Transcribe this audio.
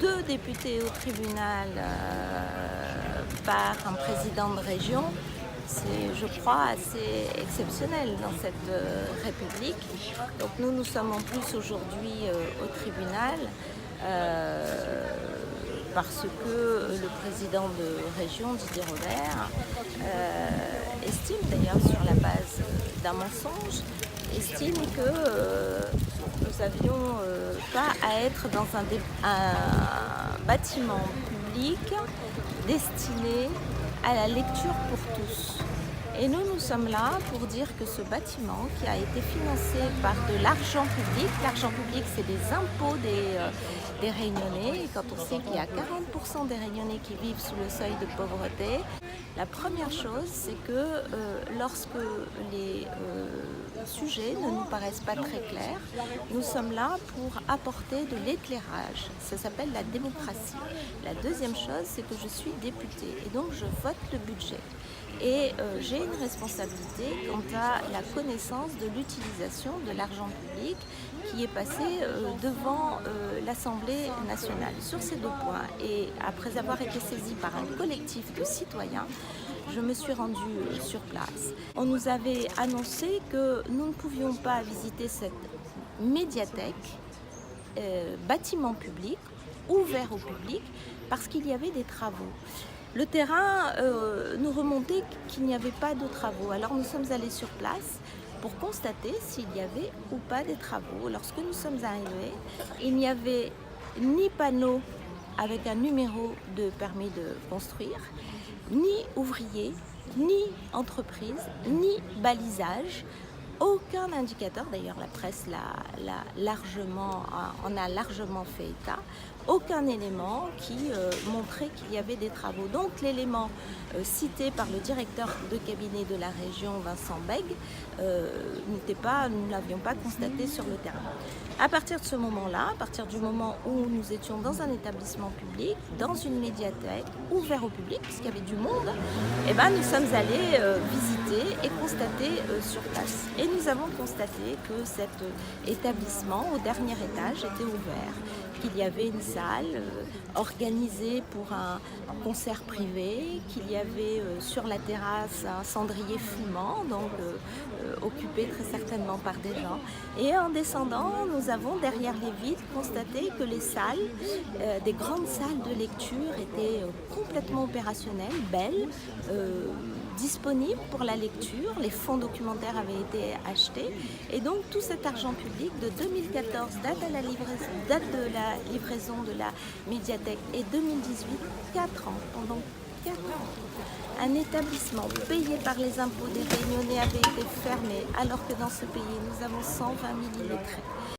2 députés au tribunal par un président de région, c'est, je crois, assez exceptionnel dans cette République. Donc nous sommes en plus aujourd'hui au tribunal parce que le président de région, Didier Robert, estime d'ailleurs sur la base d'un mensonge, estime que nous n'avions pas à être dans un bâtiment public destiné à la lecture pour tous. Et nous sommes là pour dire que ce bâtiment qui a été financé par de l'argent public c'est des impôts des Réunionnais, et quand on sait qu'il y a 40% des Réunionnais qui vivent sous le seuil de pauvreté, la première chose c'est que lorsque les sujets ne nous paraissent pas très clairs, nous sommes là pour apporter de l'éclairage. Ça s'appelle la démocratie. La deuxième chose, c'est que je suis députée et donc je vote le budget. Et j'ai une responsabilité quant à la connaissance de l'utilisation de l'argent public qui est passé devant l'Assemblée nationale sur ces 2 points. Et après avoir été saisie par un collectif de citoyens, je me suis rendue sur place. On nous avait annoncé que nous ne pouvions pas visiter cette médiathèque, bâtiment public, ouvert au public, parce qu'il y avait des travaux. Le terrain nous remontait qu'il n'y avait pas de travaux. Alors nous sommes allés sur place pour constater s'il y avait ou pas des travaux. Lorsque nous sommes arrivés, il n'y avait ni panneau avec un numéro de permis de construire, ni ouvrier, ni entreprise, ni balisage. Aucun indicateur, d'ailleurs la presse en a largement fait état, aucun élément qui montrait qu'il y avait des travaux. Donc l'élément cité par le directeur de cabinet de la région, Vincent Bègue, nous ne l'avions pas constaté sur le terrain. À partir de ce moment-là, à partir du moment où nous étions dans un établissement public, dans une médiathèque, ouvert au public, puisqu'il y avait du monde, eh ben, nous sommes allés visiter et constater sur place. Et nous avons constaté que cet établissement, au dernier étage, était ouvert, qu'il y avait une salle organisée pour un concert privé, qu'il y avait sur la terrasse un cendrier fumant, donc occupé très certainement par des gens. Et en descendant, nous avons derrière les vitres constaté que les salles, des grandes salles de lecture étaient complètement opérationnelles, belles, disponibles pour la lecture. Les fonds documentaires avaient été achetés et donc tout cet argent public de 2014, date de la livraison de la médiathèque, et 2018, 4 ans, pendant 4 ans. Un établissement payé par les impôts des Réunionnais avait été fermé alors que dans ce pays nous avons 120 000 illettrés.